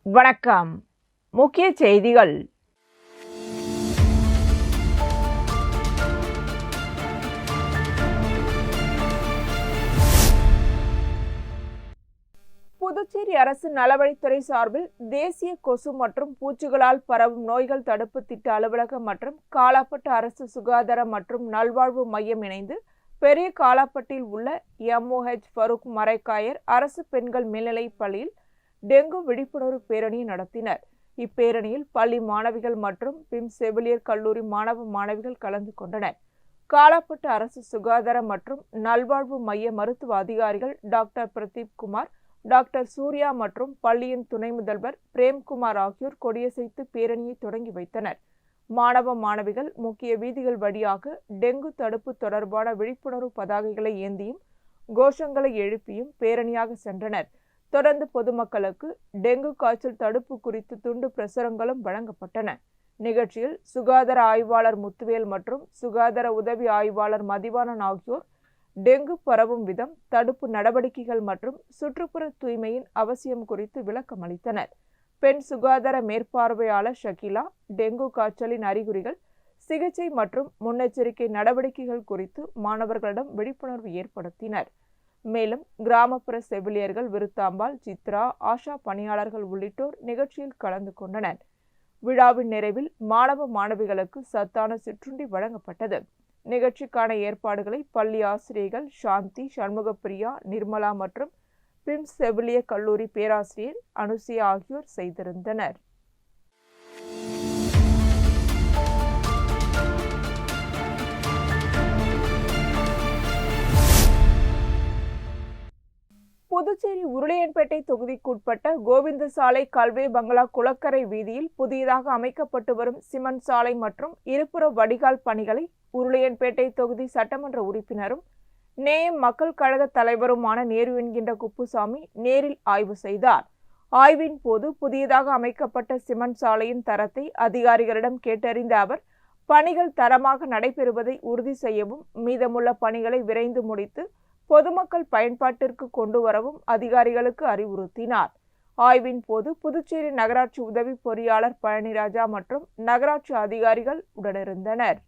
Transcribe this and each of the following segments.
வணக்கம். முக்கிய செய்திகள். புதுச்சேரி அரசு நலவழித்துறை சார்பில் தேசிய கொசு மற்றும் பூச்சிகளால் பரவும் நோய்கள் தடுப்பு திட்ட அலுவலகம் மற்றும் காலாப்பட்டு அரசு சுகாதார மற்றும் நல்வாழ்வு மையம் இணைந்து பெரிய காலாப்பட்டில் உள்ள MOH ஃபரூக் மரைக்காயர் அரசு பெண்கள் மேல்நிலைப் பள்ளியில் டெங்கு விழிப்புணர்வு பேரணியை நடத்தினர். இப்பேரணியில் பள்ளி மாணவிகள் மற்றும் செவிலியர் கல்லூரி மாணவ மாணவிகள் கலந்து கொண்டனர். காலாப்பட்டு அரசு சுகாதார மற்றும் நல்வாழ்வு மைய மருத்துவ அதிகாரிகள் டாக்டர் பிரதீப் குமார், டாக்டர் சூர்யா மற்றும் பள்ளியின் துணை முதல்வர் பிரேம்குமார் ஆகியோர் கொடியசைத்து பேரணியை தொடங்கி வைத்தனர். மாணவ மாணவிகள் முக்கிய வீதிகள் வழியாக டெங்கு தடுப்பு தொடர்பான விழிப்புணர்வு பதாகைகளை ஏந்தியும் கோஷங்களை எழுப்பியும் பேரணியாக சென்றனர். தொடர்ந்து பொதுமக்களுக்கு டெங்கு காய்ச்சல் தடுப்பு குறித்து துண்டு பிரசுரங்களும் வழங்கப்பட்டன. நிகழ்ச்சியில் சுகாதார ஆய்வாளர் முத்துவேல் மற்றும் சுகாதார உதவி ஆய்வாளர் மதிவாணன் ஆகியோர் டெங்கு பரவும் விதம், தடுப்பு நடவடிக்கைகள் மற்றும் சுற்றுப்புற தூய்மையின் அவசியம் குறித்து விளக்கம் அளித்தனர். பெண் சுகாதார மேற்பார்வையாளர் ஷகிலா டெங்கு காய்ச்சலின் அறிகுறிகள், சிகிச்சை மற்றும் முன்னெச்சரிக்கை நடவடிக்கைகள் குறித்து மாணவர்களிடம் விழிப்புணர்வு ஏற்படுத்தினர். மேலும் கிராமப்புற செவிலியர்கள் விருத்தாம்பாள், சித்ரா, ஆஷா பணியாளர்கள் உள்ளிட்டோர் நிகழ்ச்சியில் கலந்து கொண்டனர். விழாவின் நிறைவில் மாணவ மாணவிகளுக்கு சத்தான சிற்றுண்டி வழங்கப்பட்டது. நிகழ்ச்சிக்கான ஏற்பாடுகளை பள்ளி ஆசிரியர்கள் சாந்தி, சண்முகப்பிரியா, நிர்மலா மற்றும் செவிலியர் கல்லூரி பேராசிரியர் அனுசியா ஆகியோர் செய்திருந்தனர். புதுச்சேரி உருளையன்பேட்டை தொகுதிக்குட்பட்ட கோவிந்தசாலை கல்வே பங்களா குளக்கரை வீதியில் புதியதாக அமைக்கப்பட்டு வரும் சிமெண்ட் சாலை மற்றும் இருபுற வடிகால் பணிகளை உருளையன்பேட்டை தொகுதி சட்டமன்ற உறுப்பினரும் நேயம் மக்கள் கழக தலைவருமான நேரு என்கின்ற குப்புசாமி நேரில் ஆய்வு செய்தார். ஆய்வின் போது புதியதாக அமைக்கப்பட்ட சிமெண்ட் சாலையின் தரத்தை அதிகாரிகளிடம் கேட்டறிந்த அவர், பணிகள் தரமாக நடைபெறுவதை உறுதி செய்யவும் மீதமுள்ள பணிகளை விரைந்து முடித்து பொதுமக்கள் பயன்பாட்டிற்கு கொண்டு வரவும் அதிகாரிகளுக்கு அறிவுறுத்தினார். ஆய்வின் போது புதுச்சேரி நகராட்சி உதவி பொறியாளர் பழனிராஜா மற்றும் நகராட்சி அதிகாரிகள் உடனிருந்தனர்.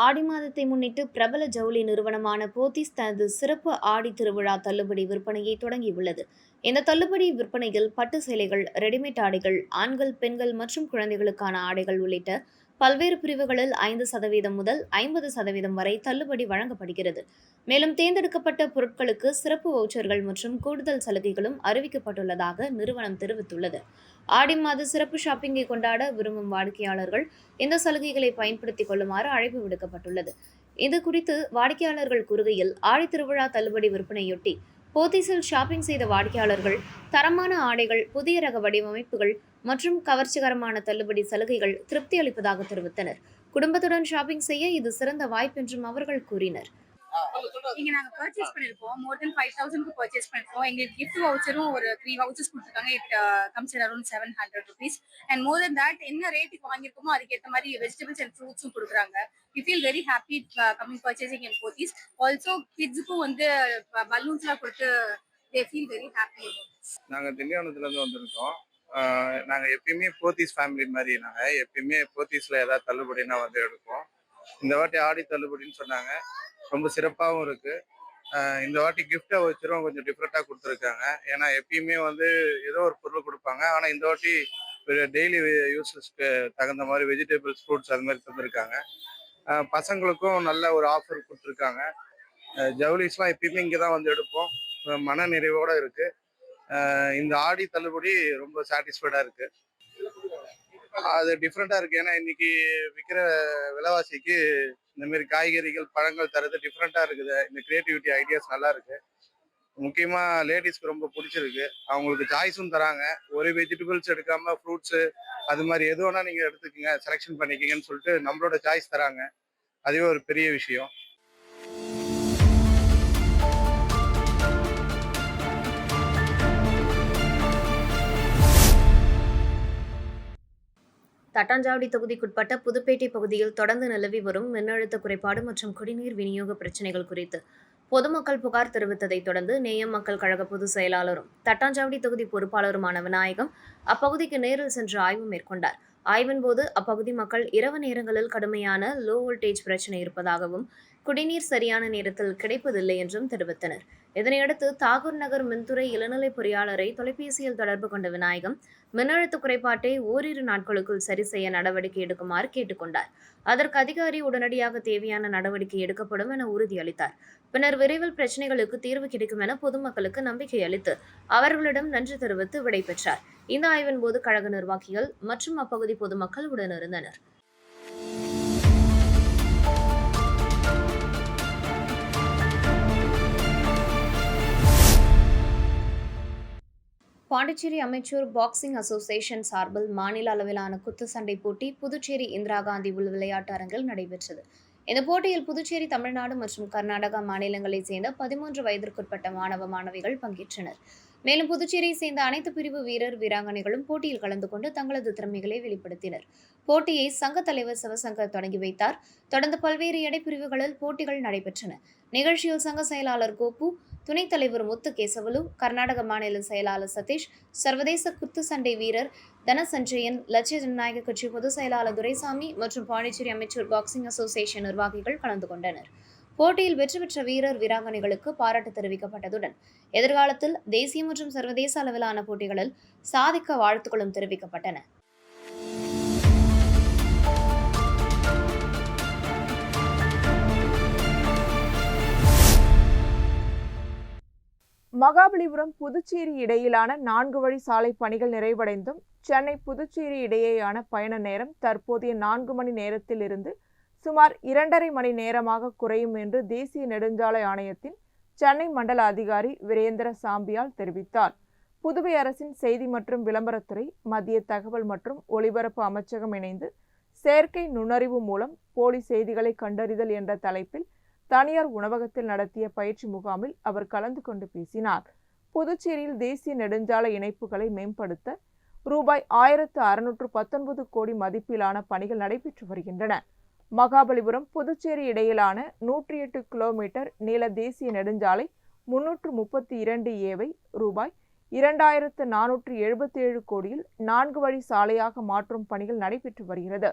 ஆடி மாதத்தை முன்னிட்டு பிரபல ஜவுளி நிறுவனமான போத்தீஸ் தனது சிறப்பு ஆடி திருவிழா தள்ளுபடி விற்பனையை தொடங்கியுள்ளது. இந்த தள்ளுபடி விற்பனையில் பட்டு சேலைகள், ரெடிமேட் ஆடைகள், ஆண்கள், பெண்கள் மற்றும் குழந்தைகளுக்கான ஆடைகள் உள்ளிட்ட பல்வேறு பிரிவுகளில் 5% முதல் 50% வரை தள்ளுபடி வழங்கப்படுகிறது. மேலும் தேர்ந்தெடுக்கப்பட்ட பொருட்களுக்கு சிறப்பு வவுச்சர்கள் மற்றும் கூடுதல் சலுகைகளும் அறிவிக்கப்பட்டுள்ளதாக நிறுவனம் தெரிவித்துள்ளது. ஆடி மாத சிறப்பு ஷாப்பிங்கை கொண்டாட விரும்பும் வாடிக்கையாளர்கள் இந்த சலுகைகளை பயன்படுத்திக் கொள்ளுமாறு அழைப்பு விடுக்கப்பட்டுள்ளது. இது குறித்து வாடிக்கையாளர்கள் கூறுகையில், ஆடி திருவிழா தள்ளுபடி விற்பனையொட்டி போத்தீஸில் ஷாப்பிங் செய்த வாடிக்கையாளர்கள் தரமான ஆடைகள், புதிய ரக வடிவமைப்புகள் மற்றும் கவர்ச்சிகரமான தள்ளுபடி சலுகைகள் திருப்தி அளிப்பதாக தெரிவித்தனர். குடும்பத்துடன் ஷாப்பிங் செய்ய இது சிறந்த வாய்ப்பு என்றும் அவர்கள் கூறினர். இங்க நாங்க பர்ச்சேஸ் பண்ணிருக்கோம். மோர் தென் 5,000க்கு பர்ச்சேஸ் பண்ணிருக்கோம். எங்களுக்கு கிஃப்ட் வவுச்சரும் ஒரு 3 வவுச்சர்ஸ் கொடுத்துருக்காங்க. It comes in around 700 rupees. And more then that என்ன ரேட்டுக்கு வாங்கியிருக்கோமோ அதுக்கேற்ற மாதிரி வெஜிடபிள்ஸ் அண்ட் ஃப்ரூட்ஸும் கொடுக்குறாங்க. We feel very happy coming purchasing in Pothys. Also kidsக்கும் வந்து பலூன்ஸ்லாம் கொடுத்து they feel very happy. நாங்க திண்டிவனத்துல இருந்து வந்திருக்கோம். நாங்க எப்பயுமே போத்தீஸ் ஃபேமிலி மாதிரி நாங்க எப்பயுமே போத்தீஸ்ல ஏதாவது தள்ளுபடினா வந்து எடுப்போம். இந்த வாட்டி ஆடி தள்ளுபடின்னு சொன்னாங்க. ரொம்ப சிறப்பாகவும் இருக்கு. இந்த வாட்டி கிஃப்டை வச்சிரும் கொஞ்சம் டிஃப்ரெண்டாக கொடுத்துருக்காங்க. ஏன்னா எப்பயுமே வந்து ஏதோ ஒரு பொருள் கொடுப்பாங்க. ஆனால் இந்த வாட்டி டெய்லி யூஸஸ்க்கு தகுந்த மாதிரி வெஜிடபிள்ஸ், ஃப்ரூட்ஸ் அது மாதிரி தந்துருக்காங்க. பசங்களுக்கும் நல்ல ஒரு ஆஃபர் கொடுத்துருக்காங்க. ஜவுளிஸ்லாம் எப்பயுமே இங்கே தான் வந்து எடுப்போம். மன நிறைவோட இருக்கு. இந்த ஆடி தள்ளுபடி ரொம்ப சாட்டிஸ்ஃபைடாக இருக்கு. அது டிஃப்ரெண்டாக இருக்குது. ஏன்னா இன்னைக்கு விற்கிற விலைவாசிக்கு இந்த மாதிரி காய்கறிகள், பழங்கள் தரது டிஃப்ரெண்டாக இருக்குது. இந்த கிரியேட்டிவிட்டி ஐடியாஸ் நல்லா இருக்கு. முக்கியமாக லேடிஸ்க்கு ரொம்ப பிடிச்சிருக்கு. அவங்களுக்கு சாய்ஸும் தராங்க. ஒரு வெஜிடபிள்ஸ் எடுக்காம ஃப்ரூட்ஸு அது மாதிரி எது வேணா நீங்கள் எடுத்துக்கங்க, செலெக்ஷன் பண்ணிக்கிங்கன்னு சொல்லிட்டு நம்மளோட சாய்ஸ் தராங்க. அதுவே ஒரு பெரிய விஷயம். தட்டாஞ்சாவடி தொகுதிக்குட்பட்ட புதுப்பேட்டை பகுதியில் தொடர்ந்து நிலவி வரும் மின்னழுத்த குறைபாடு மற்றும் குடிநீர் விநியோக பிரச்சினைகள் குறித்து பொதுமக்கள் புகார் தெரிவித்ததைத் தொடர்ந்து நேயம் மக்கள் கழக பொதுச் செயலாளரும் தட்டாஞ்சாவடி தொகுதி பொறுப்பாளருமான விநாயகம் அப்பகுதிக்கு நேரில் சென்று ஆய்வு மேற்கொண்டார். ஆய்வின் போது அப்பகுதி மக்கள் இரவு நேரங்களில் கடுமையான லோ வோல்டேஜ் பிரச்சினை இருப்பதாகவும் குடிநீர் சரியான நேரத்தில் கிடைப்பதில்லை என்றும் தெரிவித்தனர். இதனையடுத்து தாகூர் நகர் மின்துறை இளநிலை பொறியாளரை தொலைபேசியில் தொடர்பு கொண்ட விநாயகம் மின்னழுத்த குறைபாட்டை ஓரிரு நாட்களுக்குள் சரி செய்ய நடவடிக்கை எடுக்குமாறு கேட்டுக்கொண்டார். அதற்கு அதிகாரி உடனடியாக தேவையான நடவடிக்கை எடுக்கப்படும் என உறுதியளித்தார். பின்னர் விரைவில் பிரச்சினைகளுக்கு தீர்வு கிடைக்கும் என பொதுமக்களுக்கு நம்பிக்கை அளித்து அவர்களிடம் நன்றி தெரிவித்து விடைபெற்றார். இந்த ஆய்வின் போது கழக நிர்வாகிகள் மற்றும் அப்பகுதி பொதுமக்கள் உடனிருந்தனர். பாண்டிச்சேரி அமைச்சூர் பாக்ஸிங் அசோசியேஷன் சார்பில் மாநில அளவிலான குத்துச்சண்டை போட்டி புதுச்சேரி இந்திரா காந்தி உள் விளையாட்டு அரங்கில் நடைபெற்றது. இந்த போட்டியில் புதுச்சேரி, தமிழ்நாடு மற்றும் கர்நாடகா மாநிலங்களைச் சேர்ந்த 13 வயதிற்குட்பட்ட மாணவ மாணவிகள் பங்கேற்றனர். மேலும் புதுச்சேரியை சேர்ந்த அனைத்து பிரிவு வீரர் வீராங்கனைகளும் போட்டியில் கலந்து கொண்டு தங்களது திறமைகளை வெளிப்படுத்தினர். போட்டியை சங்க தலைவர் சிவசங்கர் தொடங்கி வைத்தார். தொடர்ந்து பல்வேறு எடைப்பிரிவுகளில் போட்டிகள் நடைபெற்றன. நிகழ்ச்சியில் சங்க செயலாளர் கோபு, துணைத் தலைவர் முத்து கேசவலு, கர்நாடக மாநில செயலாளர் சதீஷ், சர்வதேச குத்துச்சண்டை வீரர் தனசஞ்சயன், லட்சிய ஜனநாயக கட்சி பொதுச் செயலாளர் துரைசாமி மற்றும் பாண்டிச்சேரி அமைச்சர் பாக்ஸிங் அசோசியேஷன் நிர்வாகிகள் கலந்து கொண்டனர். போட்டியில் வெற்றி பெற்ற வீரர் வீராங்கனைகளுக்கு பாராட்டு தெரிவிக்கப்பட்டதுடன் எதிர்காலத்தில் தேசிய மற்றும் சர்வதேச அளவிலான போட்டிகளில் சாதிக்க வாழ்த்துக்களும் தெரிவிக்கப்பட்டன. மகாபலிபுரம் புதுச்சேரி இடையிலான 4 வழி சாலை பணிகள் நிறைவடைந்தும் சென்னை புதுச்சேரி இடையேயான பயண நேரம் தற்போதைய 4 மணி நேரத்தில் இருந்து சுமார் 2.5 மணி நேரமாக குறையும் என்று தேசிய நெடுஞ்சாலை ஆணையத்தின் சென்னை மண்டல அதிகாரி வீரேந்திர சாம்பியால் தெரிவித்தார். புதுவை அரசின் செய்தி மற்றும் விளம்பரத்துறை, மத்திய தகவல் மற்றும் ஒலிபரப்பு அமைச்சகம் இணைந்து செயற்கை நுண்ணறிவு மூலம் போலி செய்திகளை கண்டறிதல் என்ற தலைப்பில் தனியார் உணவகத்தில் நடத்திய பயிற்சி முகாமில் அவர் கலந்து கொண்டு பேசினார். புதுச்சேரியில் தேசிய நெடுஞ்சாலை இணைப்புகளை மேம்படுத்த ரூபாய் 1619 கோடி மதிப்பிலான பணிகள் நடைபெற்று வருகின்றன. மகாபலிபுரம் புதுச்சேரி இடையிலான 108 கிலோமீட்டர் நீள தேசிய நெடுஞ்சாலை 332A ரூபாய் 2477 கோடியில் 4 வழி சாலையாக மாற்றும் பணிகள் நடைபெற்று வருகிறது.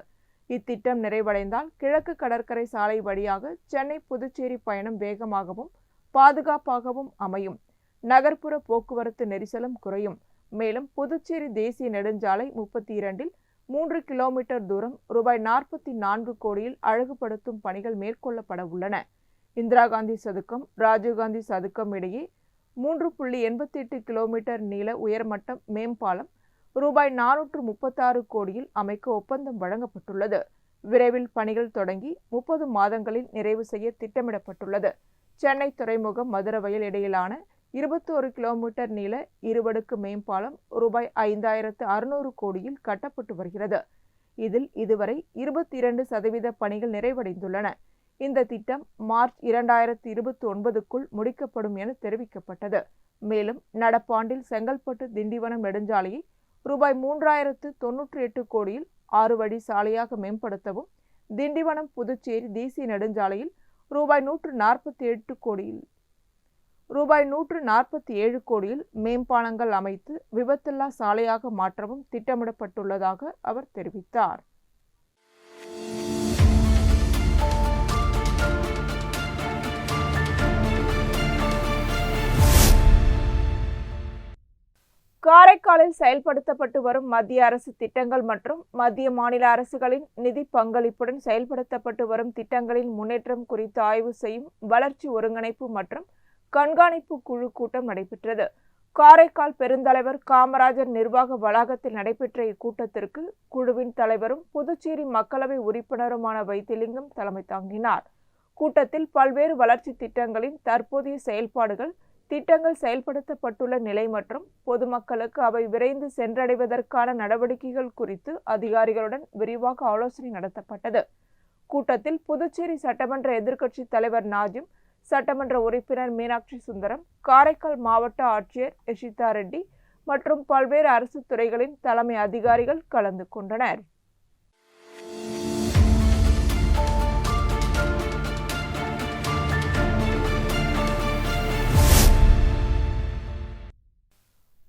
இத்திட்டம் நிறைவடைந்தால் கிழக்கு கடற்கரை சாலை வழியாக சென்னை புதுச்சேரி பயணம் வேகமாகவும் பாதுகாப்பாகவும் அமையும். நகர்ப்புற போக்குவரத்து நெரிசலும் குறையும். மேலும் புதுச்சேரி தேசிய நெடுஞ்சாலை 32இல் 3 கிலோமீட்டர் தூரம் ரூபாய் 44 கோடியில் அழகுபடுத்தும் பணிகள் மேற்கொள்ளப்பட உள்ளன. இந்திரா காந்தி சதுக்கம், ராஜீவ்காந்தி சதுக்கம் இடையே 3.88 கிலோமீட்டர் நீள உயர்மட்ட மேம்பாலம் ரூபாய் 436 கோடியில் அமைக்க ஒப்பந்தம் வழங்கப்பட்டுள்ளது. விரைவில் பணிகள் தொடங்கி 30 மாதங்களில் நிறைவு செய்ய திட்டமிடப்பட்டுள்ளது. சென்னை துறைமுகம் மதுரவயல் இடையிலான 21 கிலோமீட்டர் நீள இருவடுக்கு மேம்பாலம் ரூபாய் 5600 கோடியில் கட்டப்பட்டு வருகிறது. இதில் இதுவரை 22% பணிகள் நிறைவடைந்துள்ளன. இந்த திட்டம் மார்ச் 2029க்குள் முடிக்கப்படும் என தெரிவிக்கப்பட்டது. மேலும் நடப்பாண்டில் செங்கல்பட்டு திண்டிவனம் நெடுஞ்சாலையை ரூபாய் 3098 கோடியில் 6 வழி சாலையாக மேம்படுத்தவும், திண்டிவனம் புதுச்சேரி தேசிய நெடுஞ்சாலையில் ரூபாய் 147 கோடியில் மேம்பாலங்கள் அமைத்து விபத்தில்லா சாலையாக மாற்றவும் திட்டமிடப்பட்டுள்ளதாக அவர் தெரிவித்தார். காரைக்காலில் செயல்படுத்தப்பட்டு வரும் மத்திய அரசு திட்டங்கள் மற்றும் மத்திய மாநில அரசுகளின் நிதி பங்களிப்புடன் செயல்படுத்தப்பட்டு வரும் திட்டங்களின் முன்னேற்றம் குறித்து ஆய்வு செய்யும் வளர்ச்சி ஒருங்கிணைப்பு மற்றும் கண்காணிப்பு குழு கூட்டம் நடைபெற்றது. காரைக்கால் பெருந்தலைவர் காமராஜர் நிர்வாக வளாகத்தில் நடைபெற்ற இக்கூட்டத்திற்கு குழுவின் தலைவரும் புதுச்சேரி மக்களவை உறுப்பினருமான வைத்திலிங்கம் தலைமை தாங்கினார். கூட்டத்தில் பல்வேறு வளர்ச்சி திட்டங்களின் தற்போதைய செயல்பாடுகள், திட்டங்கள் செயல்படுத்தப்பட்டுள்ள நிலை மற்றும் பொதுமக்களுக்கு அவை விரைந்து சென்றடைவதற்கான நடவடிக்கைகள் குறித்து அதிகாரிகளுடன் விரிவாக ஆலோசனை நடத்தப்பட்டது. கூட்டத்தில் புதுச்சேரி சட்டமன்ற எதிர்க்கட்சித் தலைவர் நாஜிம், சட்டமன்ற உறுப்பினர் மீனாட்சி சுந்தரம், காரைக்கால் மாவட்ட ஆட்சியர் யஷிதா ரெட்டி மற்றும் பல்வேறு அரசு துறைகளின் தலைமை அதிகாரிகள் கலந்து கொண்டனர்.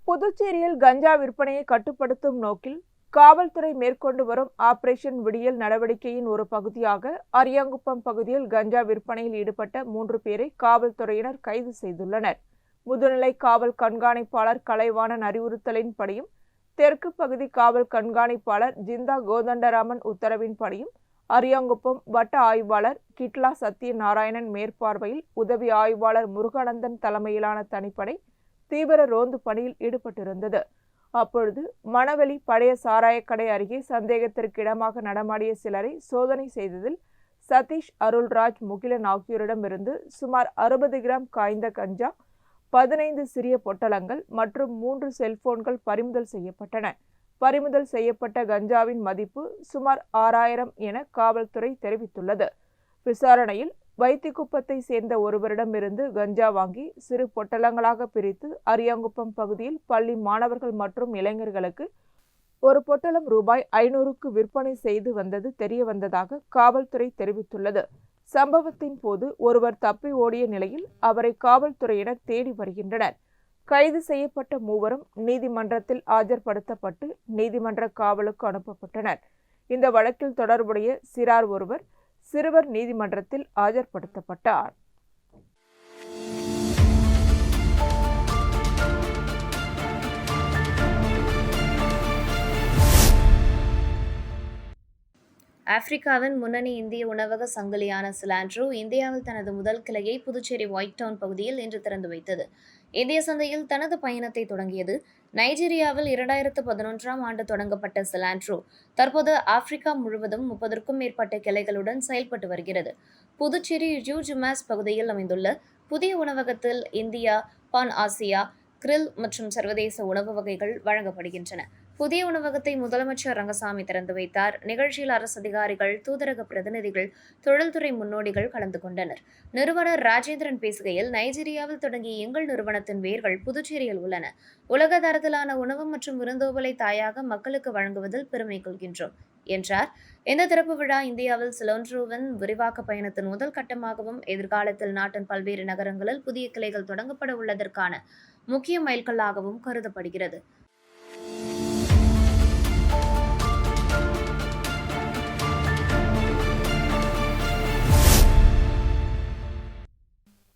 புதுச்சேரியில் கஞ்சா விற்பனையை கட்டுப்படுத்தும் நோக்கில் காவல்துறை மேற்கொண்டு வரும் ஆபரேஷன் விடியல் நடவடிக்கையின் ஒரு பகுதியாக அரியாங்குப்பம் பகுதியில் கஞ்சா விற்பனையில் ஈடுபட்ட 3 பேரை காவல்துறையினர் கைது செய்துள்ளனர். முதுநிலை காவல் கண்காணிப்பாளர் கலைவாணன் அறிவுறுத்தலின்படியும் தெற்கு பகுதி காவல் கண்காணிப்பாளர் ஜிந்தா கோதண்டராமன் உத்தரவின்படியும் அரியாங்குப்பம் வட்ட ஆய்வாளர் கிட்லா சத்யநாராயணன் மேற்பார்வையில் உதவி ஆய்வாளர் முருகானந்தன் தலைமையிலான தனிப்படை தீவிர ரோந்து பணியில் ஈடுபட்டிருந்தது. அப்பொழுது மணவெளி பழைய சாராயக்கடை அருகே சந்தேகத்திற்கிடமாக நடமாடிய சிலரை சோதனை செய்ததில் சதீஷ், அருள்ராஜ், முகிலன் ஆகியோரிடமிருந்து சுமார் 60 கிராம் காய்ந்த கஞ்சா, 15 சிறிய பொட்டலங்கள் மற்றும் 3 செல்போன்கள் பறிமுதல் செய்யப்பட்டன. பறிமுதல் செய்யப்பட்ட கஞ்சாவின் மதிப்பு சுமார் 6000 என காவல்துறை தெரிவித்துள்ளது. விசாரணையில் வைத்திக்குப்பத்தை சேர்ந்த ஒருவரிடமிருந்து கஞ்சா வாங்கி சிறு பொட்டலங்களாக பிரித்து அரியாங்குப்பம் பகுதியில் பள்ளி மாணவர்கள் மற்றும் இளைஞர்களுக்கு ஒரு பொட்டலம் ரூபாய் 500க்கு விற்பனை செய்து வந்தது தெரியவந்ததாக காவல்துறை தெரிவித்துள்ளது. சம்பவத்தின் போது ஒருவர் தப்பி ஓடிய நிலையில் அவரை காவல்துறையினர் தேடி வருகின்றனர். கைது செய்யப்பட்ட மூவரும் நீதிமன்றத்தில் ஆஜர்படுத்தப்பட்டு நீதிமன்ற காவலுக்கு அனுப்பப்பட்டனர். இந்த வழக்கில் தொடர்புடைய சிறார் ஒருவர் சிறுவர் நீதிமன்றத்தில் ஆஜர்படுத்தப்பட்டார். ஆப்பிரிக்காவின் முன்னணி இந்திய உணவக சங்கிலியான சிலாண்ட்ரோ இந்தியாவில் தனது முதல் கிளையை புதுச்சேரி ஒயிட் டவுன் பகுதியில் இன்று திறந்து வைத்தது. இந்திய சந்தையில் தனது பயணத்தை தொடங்கியது. நைஜீரியாவில் 2011ஆம் ஆண்டு தொடங்கப்பட்ட சிலாண்ட்ரோ தற்போது ஆப்பிரிக்கா முழுவதும் 30க்கும் மேற்பட்ட கிளைகளுடன் செயல்பட்டு வருகிறது. புதுச்சேரி ஜூஜுமாஸ் பகுதியில் அமைந்துள்ள புதிய உணவகத்தில் இந்தியா, பான் ஆசியா, கிரில் மற்றும் சர்வதேச உணவு வகைகள் வழங்கப்படுகின்றன. புதிய உணவகத்தை முதலமைச்சர் ரங்கசாமி திறந்து வைத்தார். நிகழ்ச்சியில் அரசு அதிகாரிகள், தூதரக பிரதிநிதிகள், தொழில்துறை முன்னோடிகள் கலந்து கொண்டனர். நிறுவனர் ராஜேந்திரன் பேசுகையில், நைஜீரியாவில் தொடங்கிய எங்கள் நிறுவனத்தின் வேர்கள் புதுச்சேரியில் உள்ளன. உலக தரத்திலான உணவு மற்றும் விருந்தோம்பலை தாயாக மக்களுக்கு வழங்குவதில் பெருமை கொள்கின்றோம் என்றார். இந்த திறப்பு விழா இந்தியாவில் சிலாண்ட்ரோவின் விரிவாக்க பயணத்தின் முதல் கட்டமாகவும் எதிர்காலத்தில் நாட்டின் பல்வேறு நகரங்களில் புதிய கிளைகள் தொடங்கப்பட உள்ளதற்கான முக்கிய மைல்கல்லாகவும் கருதப்படுகிறது.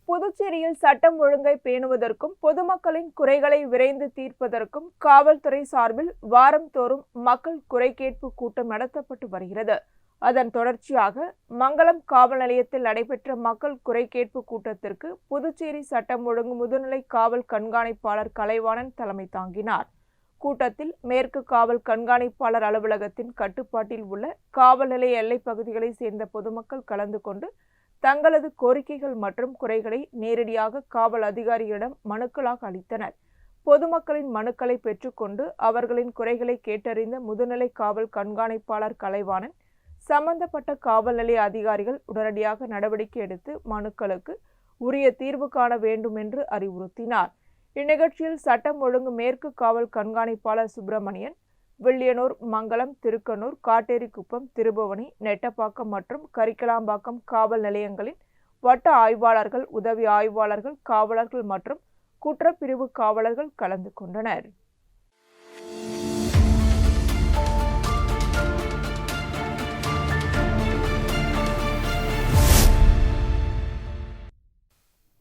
புதுச்சேரியில் சட்டம் ஒழுங்கை பேணுவதற்கும் பொதுமக்களின் குறைகளை விரைந்து தீர்ப்பதற்கும் காவல்துறை சார்பில் வாரந்தோறும் மக்கள் குறை கேட்பு கூட்டம் நடத்தப்பட்டு வருகிறது. அதன் தொடர்ச்சியாக மங்களம் காவல் நிலையத்தில் நடைபெற்ற மக்கள் குறை கேட்பு கூட்டத்திற்கு புதுச்சேரி சட்டம் ஒழுங்கு முதுநிலை காவல் கண்காணிப்பாளர் கலைவாணன் தலைமை தாங்கினார். கூட்டத்தில் மேற்கு காவல் கண்காணிப்பாளர் அலுவலகத்தின் கட்டுப்பாட்டில் உள்ள காவல் நிலைய எல்லைப் பகுதிகளை சேர்ந்த பொதுமக்கள் கலந்து கொண்டு தங்களது கோரிக்கைகள் மற்றும் குறைகளை நேரடியாக காவல் அதிகாரிகளிடம் மனுக்களாக அளித்தனர். பொதுமக்களின் மனுக்களை பெற்றுக்கொண்டு அவர்களின் குறைகளை கேட்டறிந்த முதுநிலை காவல் கண்காணிப்பாளர் கலைவாணன் சம்பந்தப்பட்ட காவல் நிலைய அதிகாரிகள் உடனடியாக நடவடிக்கை எடுத்து மனுக்களுக்கு உரிய தீர்வு காண வேண்டும் என்று அறிவுறுத்தினார். இந்நிகழ்ச்சியில் சட்டம் ஒழுங்கு மேற்கு காவல் கண்காணிப்பாளர் சுப்பிரமணியன், வில்லியனூர், மங்களம், திருக்கனூர், காட்டேரிக்குப்பம், திருபுவனி, நெட்டப்பாக்கம் மற்றும் கரிக்கலாம்பாக்கம் காவல் நிலையங்களின் வட்ட ஆய்வாளர்கள், உதவி ஆய்வாளர்கள், காவலர்கள் மற்றும் குற்றப்பிரிவு காவலர்கள் கலந்து கொண்டனர்.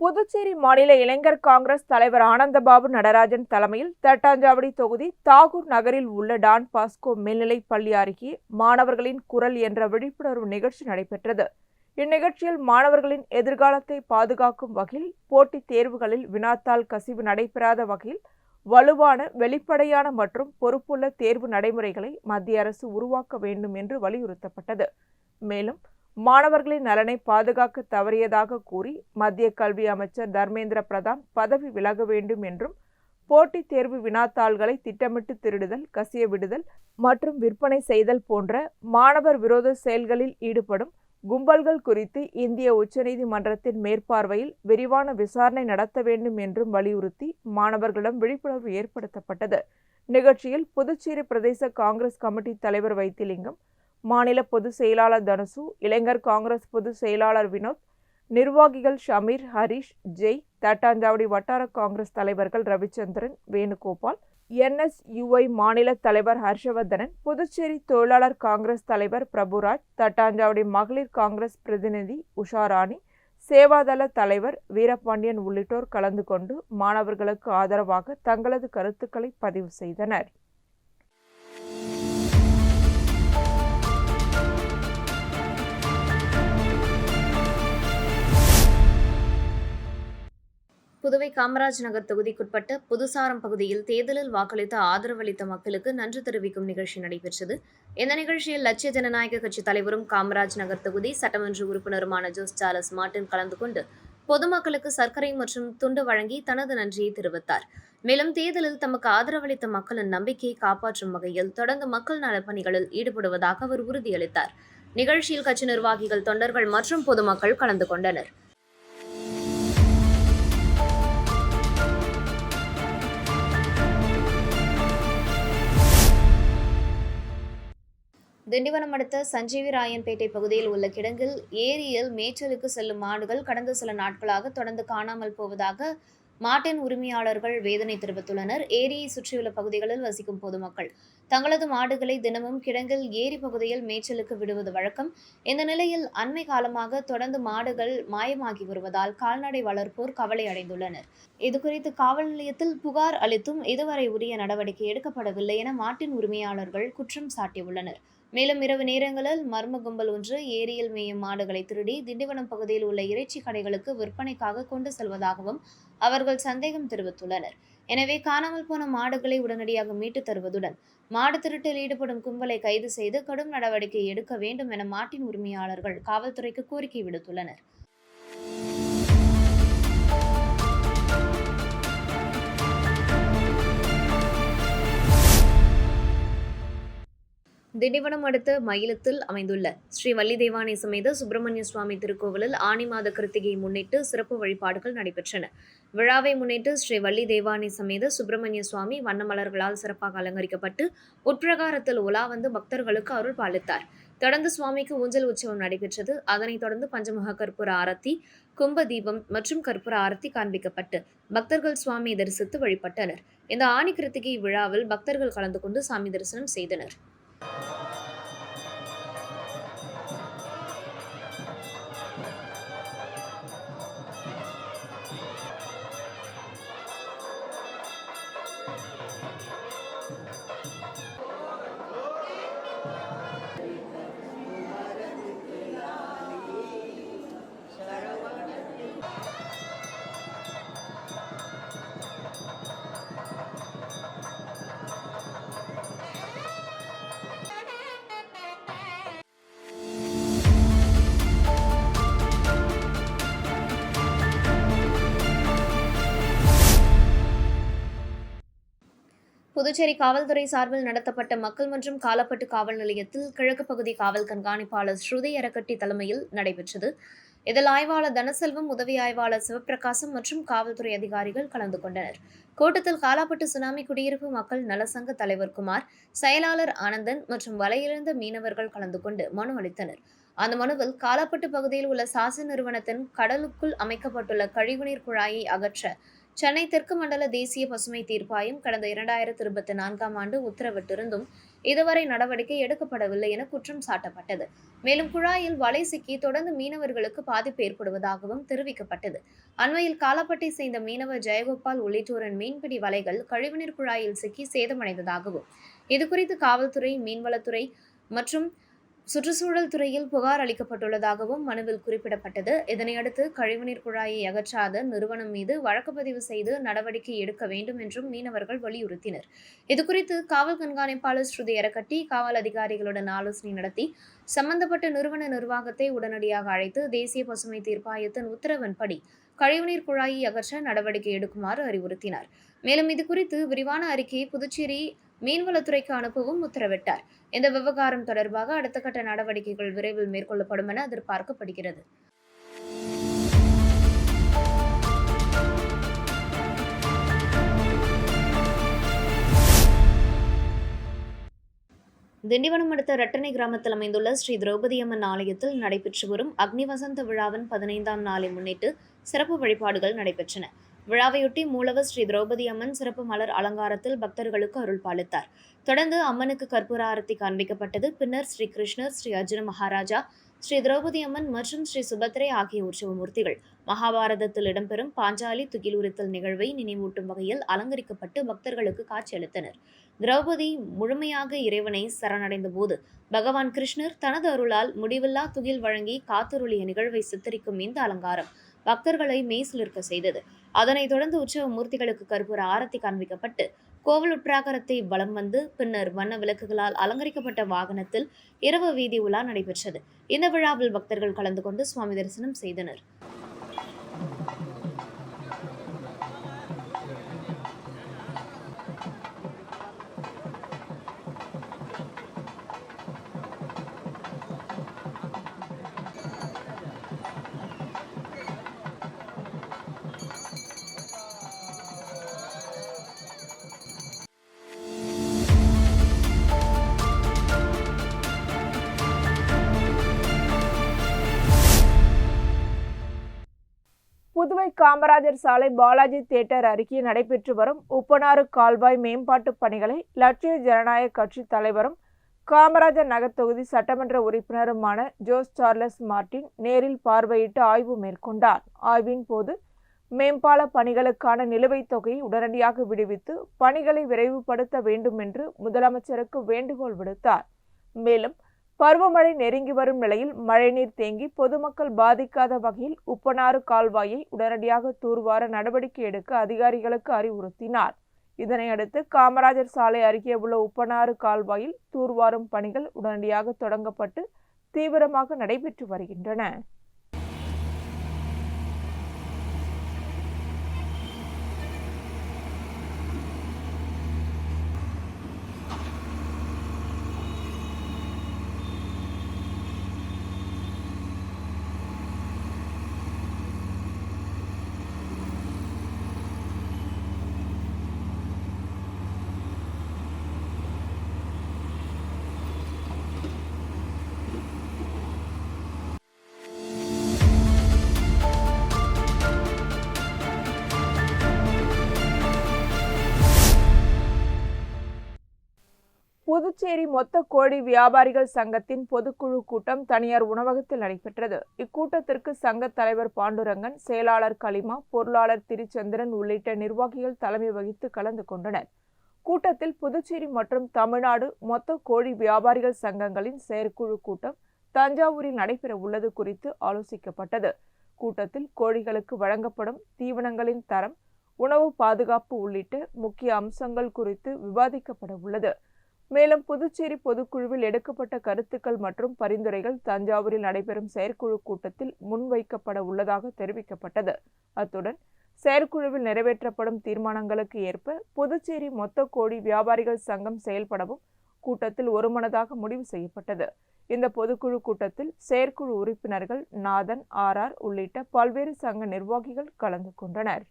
புதுச்சேரி மாநில இளைஞர் காங்கிரஸ் தலைவர் ஆனந்தபாபு நடராஜன் தலைமையில் தட்டாஞ்சாவடி தொகுதி தாகூர் நகரில் உள்ள டான் பாஸ்கோ மேல்நிலைப் பள்ளி அருகே மாணவர்களின் குரல் என்ற விழிப்புணர்வு நிகழ்ச்சி நடைபெற்றது. இந்நிகழ்ச்சியில் மாணவர்களின் எதிர்காலத்தை பாதுகாக்கும் வகையில் போட்டித் தேர்வுகளில் வினாத்தாள் கசிவு நடைபெறாத வகையில் வலுவான, வெளிப்படையான மற்றும் பொறுப்புள்ள தேர்வு நடைமுறைகளை மத்திய அரசு உருவாக்க வேண்டும் என்று வலியுறுத்தப்பட்டது. மேலும் மாணவர்களின் நலனை பாதுகாக்க தவறியதாக கூறி மத்திய கல்வி அமைச்சர் தர்மேந்திர பிரதான் பதவி விலக வேண்டும் என்றும், போட்டித் தேர்வு வினாத்தாள்களை திட்டமிட்டு திருடுதல், கசிய விடுதல் மற்றும் விற்பனை செய்தல் போன்ற மாணவர் விரோத செயல்களில் ஈடுபடும் கும்பல்கள் குறித்து இந்திய உச்சநீதிமன்றத்தின் மேற்பார்வையில் விரிவான விசாரணை நடத்த வேண்டும் என்றும் வலியுறுத்தி மாணவர்களிடம் விழிப்புணர்வு ஏற்படுத்தப்பட்டது. நிகழ்ச்சியில் புதுச்சேரி பிரதேச காங்கிரஸ் கமிட்டி தலைவர் வைத்திலிங்கம், மாநில பொதுச் செயலாளர் தனுசு, இளைஞர் காங்கிரஸ் பொதுச் செயலாளர் வினோத், நிர்வாகிகள் ஷமீர், ஹரிஷ், ஜெய், தட்டாஞ்சாவடி வட்டார காங்கிரஸ் தலைவர்கள் ரவிச்சந்திரன், வேணுகோபால், NSUI மாநில தலைவர் ஹர்ஷவர்தனன், புதுச்சேரி தொழிலாளர் காங்கிரஸ் தலைவர் பிரபுராஜ், தட்டாஞ்சாவடி மகளிர் காங்கிரஸ் பிரதிநிதி உஷாராணி, சேவாதள தலைவர் வீரபாண்டியன் உள்ளிட்டோர் கலந்து கொண்டு மாணவர்களுக்கு ஆதரவாக தங்களது கருத்துக்களை பதிவு செய்தனர். புதுவை காமராஜ் நகர் தொகுதிக்குட்பட்ட புதுசாரம் பகுதியில் தேர்தலில் வாக்களித்த ஆதரவளித்த மக்களுக்கு நன்றி தெரிவிக்கும் நிகழ்ச்சி நடைபெற்றது. இந்த நிகழ்ச்சியில் லட்சிய ஜனநாயக கட்சி தலைவரும் காமராஜ் நகர் தொகுதி சட்டமன்ற உறுப்பினருமான ஜோஸ் சார்லஸ் மார்ட்டின் கலந்து கொண்டு பொதுமக்களுக்கு சர்க்கரை மற்றும் துண்டு வழங்கி தனது நன்றியை தெரிவித்தார். மேலும் தேர்தலில் தமக்கு ஆதரவளித்த மக்களின் நம்பிக்கையை காப்பாற்றும் வகையில் தொடர்ந்து மக்கள் நலப்பணிகளில் ஈடுபடுவதாக அவர் உறுதியளித்தார். நிகழ்ச்சியில் கட்சி நிர்வாகிகள், தொண்டர்கள் மற்றும் பொதுமக்கள் கலந்து கொண்டனர். திண்டிவனம் அடுத்த சஞ்சீவிராயன்பேட்டை பகுதியில் உள்ள கிடங்கில் ஏரியில் மேய்ச்சலுக்கு செல்லும் மாடுகள் கடந்த சில நாட்களாக தொடர்ந்து காணாமல் போவதாக மாட்டின் உரிமையாளர்கள் வேதனை தெரிவித்துள்ளனர். ஏரியை சுற்றியுள்ள பகுதிகளில் வசிக்கும் பொதுமக்கள் தங்களது மாடுகளை தினமும் கிடங்கில் ஏரி பகுதியில் மேய்ச்சலுக்கு விடுவது வழக்கம். இந்த நிலையில் அண்மை காலமாக தொடர்ந்து மாடுகள் மாயமாகி வருவதால் கால்நடை வளர்ப்போர் கவலை அடைந்துள்ளனர். இதுகுறித்து காவல் நிலையத்தில் புகார் அளித்தும் இதுவரை உரிய நடவடிக்கை எடுக்கப்படவில்லை என மாட்டின் உரிமையாளர்கள் குற்றம் சாட்டியுள்ளனர். மேலும் இரவு நேரங்களில் மர்ம கும்பல் ஒன்று ஏரியில் மேயும் மாடுகளை திருடி திண்டிவனம் பகுதியில் உள்ள இறைச்சி கடைகளுக்கு விற்பனைக்காக கொண்டு செல்வதாகவும் அவர்கள் சந்தேகம் தெரிவித்துள்ளனர். எனவே காணாமல் போன மாடுகளை உடனடியாக மீட்டு தருவதுடன் மாடு திருட்டில் ஈடுபடும் கும்பலை கைது செய்து கடும் நடவடிக்கை எடுக்க வேண்டும் என மாட்டின் உரிமையாளர்கள் காவல்துறைக்கு கோரிக்கை விடுத்துள்ளனர். திண்டிவனம் அடுத்த மயிலத்தில் அமைந்துள்ள ஸ்ரீ வள்ளி தேவானை சமேத சுப்பிரமணிய சுவாமி திருக்கோவிலில் ஆனி மாத கிருத்திகையை முன்னிட்டு சிறப்பு வழிபாடுகள் நடைபெற்றன. விழாவை முன்னிட்டு ஸ்ரீ வள்ளி தேவானை சமேத சுப்பிரமணிய சுவாமி வண்ண மலர்களால் சிறப்பாக அலங்கரிக்கப்பட்டு உட்பிரகாரத்தில் உலா வந்து பக்தர்களுக்கு அருள் பாலித்தார். தொடர்ந்து சுவாமிக்கு ஊஞ்சல் உற்சவம் நடைபெற்றது. அதனைத் தொடர்ந்து பஞ்சமுக கற்பூர ஆரத்தி, கும்ப தீபம் மற்றும் கற்பூர ஆரத்தி காண்பிக்கப்பட்டு பக்தர்கள் சுவாமியை தரிசித்து வழிபட்டனர். இந்த ஆனி கிருத்திகை விழாவில் பக்தர்கள் கலந்து கொண்டு சாமி தரிசனம் செய்தனர். புதுச்சேரி காவல்துறை சார்பில் நடத்தப்பட்ட மக்கள் மற்றும் காலப்பட்டு காவல் நிலையத்தில் கிழக்கு பகுதி காவல் கண்காணிப்பாளர் ஸ்ருதி எரக்கட்டி தலைமையில் நடைபெற்றது. இதில் ஆய்வாளர் தனசெல்வம், உதவி ஆய்வாளர் சிவபிரகாசம் மற்றும் காவல்துறை அதிகாரிகள் கலந்து கொண்டனர். கூட்டத்தில் காலாப்பட்டு சுனாமி குடியிருப்பு மக்கள் நலசங்க தலைவர் குமார், செயலாளர் ஆனந்தன் மற்றும் வலையிழந்த மீனவர்கள் கலந்து கொண்டு மனு அளித்தனர். அந்த மனுவில் காலாப்பட்டு பகுதியில் உள்ள சாச நிறுவனத்தின் கடலுக்குள் அமைக்கப்பட்டுள்ள கழிவுநீர் குழாயை அகற்ற சென்னை தெற்கு மண்டல தேசிய பசுமை தீர்ப்பாயம் கடந்த 2024 ஆண்டு உத்தரவிட்டிருந்தும் இதுவரை நடவடிக்கை எடுக்கப்படவில்லை என குற்றம் சாட்டப்பட்டது. மேலும் குழாயில் வலை சிக்கி தொடர்ந்து மீனவர்களுக்கு பாதிப்பு ஏற்படுவதாகவும் தெரிவிக்கப்பட்டது. அண்மையில் காலாப்பட்டை சேர்ந்த மீனவர் ஜெயகோபால் உள்ளிட்டோரின் மீன்பிடி வலைகள் கழிவுநீர் குழாயில் சிக்கி சேதமடைந்ததாகவும் இதுகுறித்து காவல்துறை, மீன்வளத்துறை மற்றும் சுற்றுச்சூழல் துறையில் புகார் அளிக்கப்பட்டுள்ளதாகவும் மனுவில் குறிப்பிடப்பட்டது. இதனையடுத்து கழிவுநீர் குழாயை அகற்றாத நிறுவனம் மீது வழக்கு பதிவு செய்து நடவடிக்கை எடுக்க வேண்டும் என்றும் மீனவர்கள் வலியுறுத்தினர். இதுகுறித்து காவல் கண்காணிப்பாளர் ஸ்ருதி எரக்கட்டி காவல் அதிகாரிகளுடன் ஆலோசனை நடத்தி சம்பந்தப்பட்ட நிறுவன நிர்வாகத்தை உடனடியாக அழைத்து தேசிய பசுமை தீர்ப்பாயத்தின் உத்தரவின்படி கழிவுநீர் குழாயை அகற்ற நடவடிக்கை எடுக்குமாறு அறிவுறுத்தினார். மேலும் இதுகுறித்து விரிவான அறிக்கையை புதுச்சேரி மீன்வளத்துறைக்கு அனுப்பவும் உத்தரவிட்டார். இந்த விவகாரம் தொடர்பாக அடுத்த கட்ட நடவடிக்கைகள் விரைவில் மேற்கொள்ளப்படும் என எதிர்பார்க்கப்படுகிறது. திண்டிவனம் அடுத்த ரட்டனை கிராமத்தில் அமைந்துள்ள ஸ்ரீ திரௌபதி அம்மன் ஆலயத்தில் நடைபெற்று வரும் அக்னி வசந்த விழாவின் 15ஆம் நாளை முன்னிட்டு சிறப்பு வழிபாடுகள் நடைபெற்றன. விழாவையொட்டி மூலவர் ஸ்ரீ திரௌபதி அம்மன் சிறப்பு மலர் அலங்காரத்தில் பக்தர்களுக்கு அருள் பாலித்தார். தொடர்ந்து அம்மனுக்கு கற்பூர ஆரத்தி காண்பிக்கப்பட்டது. பின்னர் ஸ்ரீ கிருஷ்ணர், ஸ்ரீ அர்ஜுன மகாராஜா, ஸ்ரீ திரௌபதி அம்மன் மற்றும் ஸ்ரீ சுபத்ரை ஆகிய உற்சவ மூர்த்திகள் மகாபாரதத்தில் இடம்பெறும் பாஞ்சாலி துகிலுரித்தல் நிகழ்வை நினைவூட்டும் வகையில் அலங்கரிக்கப்பட்டு பக்தர்களுக்கு காட்சியளித்தனர். திரௌபதி முழுமையாக இறைவனை சரணடைந்த போது பகவான் கிருஷ்ணர் தனது அருளால் முடிவில்லா துகில் வழங்கி காத்தருளிய நிகழ்வை சித்தரிக்கும் இந்த அலங்காரம் பக்தர்களை மெய்சிலிர்க்க செய்தது. அதனைத் தொடர்ந்து உற்சவ மூர்த்திகளுக்கு கற்பூர ஆரத்தி காண்பிக்கப்பட்டு கோவில் உட்பிராகாரத்தை வலம் வந்து பின்னர் வண்ண விளக்குகளால் அலங்கரிக்கப்பட்ட வாகனத்தில் இரவு வீதி உலா நடைபெற்றது. இந்த விழாவில் பக்தர்கள் கலந்து கொண்டு சுவாமி தரிசனம் செய்தனர். புதுவை காமராஜர் சாலை பாலாஜி தியேட்டர் அருகே நடைபெற்று வரும் உப்பனாறு கால்வாய் மேம்பாட்டு பணிகளை லட்சிய ஜனநாயக கட்சி தலைவரும் காமராஜர் நகர் தொகுதி சட்டமன்ற உறுப்பினருமான ஜோஸ் சார்லஸ் மார்டின் நேரில் பார்வையிட்டு ஆய்வு மேற்கொண்டார். ஆய்வின் போது மேம்பால பணிகளுக்கான நிலுவைத் தொகையை உடனடியாக விடுவித்து பணிகளை விரைவுபடுத்த வேண்டும் என்று முதலமைச்சருக்கு வேண்டுகோள் விடுத்தார். மேலும் பருவமழை நெருங்கி வரும் நிலையில் மழைநீர் தேங்கி பொதுமக்கள் பாதிக்காத வகையில் உப்பனாறு கால்வாயை உடனடியாக தூர்வார நடவடிக்கை எடுக்க அதிகாரிகளுக்கு அறிவுறுத்தினார். இதனையடுத்து காமராஜர் சாலை அருகே உள்ள உப்பனாறு கால்வாயில் தூர்வாரும் பணிகள் உடனடியாக தொடங்கப்பட்டு தீவிரமாக நடைபெற்று வருகின்றன. புதுச்சேரி மொத்த கோழி வியாபாரிகள் சங்கத்தின் பொதுக்குழு கூட்டம் தனியார் உணவகத்தில் நடைபெற்றது. இக்கூட்டத்திற்கு சங்க தலைவர் பாண்டுரங்கன், செயலாளர் கலிமா, பொருளாளர் திருச்சந்திரன் உள்ளிட்ட நிர்வாகிகள் தலைமை வகித்து கலந்து கொண்டனர். கூட்டத்தில் புதுச்சேரி மற்றும் தமிழ்நாடு மொத்த கோழி வியாபாரிகள் சங்கங்களின் செயற்குழு கூட்டம் தஞ்சாவூரில் நடைபெற உள்ளது குறித்து ஆலோசிக்கப்பட்டது. கூட்டத்தில் கோழிகளுக்கு வழங்கப்படும் தீவனங்களின் தரம், உணவு பாதுகாப்பு உள்ளிட்ட முக்கிய அம்சங்கள் குறித்து விவாதிக்கப்பட உள்ளது. மேலும் புதுச்சேரி பொதுக்குழுவில் எடுக்கப்பட்ட கருத்துக்கள் மற்றும் பரிந்துரைகள் தஞ்சாவூரில் நடைபெறும் செயற்குழு கூட்டத்தில் முன்வைக்கப்பட உள்ளதாக தெரிவிக்கப்பட்டது. அத்துடன் செயற்குழுவில் நிறைவேற்றப்படும் தீர்மானங்களுக்கு ஏற்ப புதுச்சேரி மொத்த கோழி வியாபாரிகள் சங்கம் செயல்படவும் கூட்டத்தில் ஒருமனதாக முடிவு செய்யப்பட்டது. இந்த பொதுக்குழு கூட்டத்தில் செயற்குழு உறுப்பினர்கள் நாதன், ஆர் உள்ளிட்ட பல்வேறு சங்க நிர்வாகிகள் கலந்து கொண்டனர்.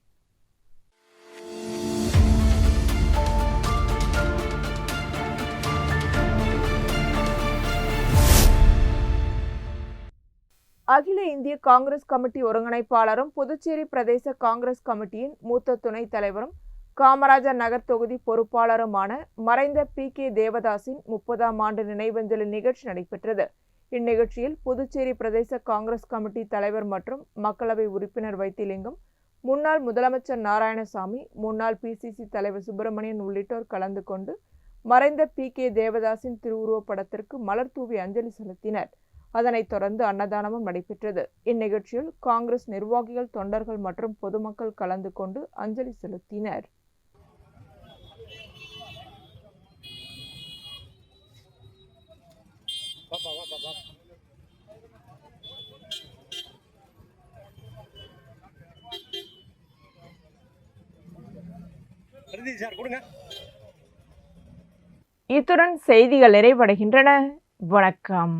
அகில இந்திய காங்கிரஸ் கமிட்டி ஒருங்கிணைப்பாளரும் புதுச்சேரி பிரதேச காங்கிரஸ் கமிட்டியின் மூத்த துணைத் தலைவரும் காமராஜர் நகர் தொகுதி பொறுப்பாளருமான மறைந்த PK தேவதாசின் 30ஆம் ஆண்டு நினைவஞ்சலி நிகழ்ச்சி நடைபெற்றது. இந்நிகழ்ச்சியில் புதுச்சேரி பிரதேச காங்கிரஸ் கமிட்டி தலைவர் மற்றும் மக்களவை உறுப்பினர் வைத்திலிங்கம், முன்னாள் முதலமைச்சர் நாராயணசாமி, முன்னாள் PCC தலைவர் சுப்பிரமணியன் உள்ளிட்டோர் கலந்து கொண்டு மறைந்த பி.கே. தேவதாசின் திருவுருவப் படத்திற்கு மலர் தூவி அஞ்சலி செலுத்தினர். அதனைத் தொடர்ந்து அன்னதானமும் நடைபெற்றது. இந்நிகழ்ச்சியில் காங்கிரஸ் நிர்வாகிகள், தொண்டர்கள் மற்றும் பொதுமக்கள் கலந்து கொண்டு அஞ்சலி செலுத்தினர். இத்துடன் செய்திகள் நிறைவடைகின்றன. வணக்கம்.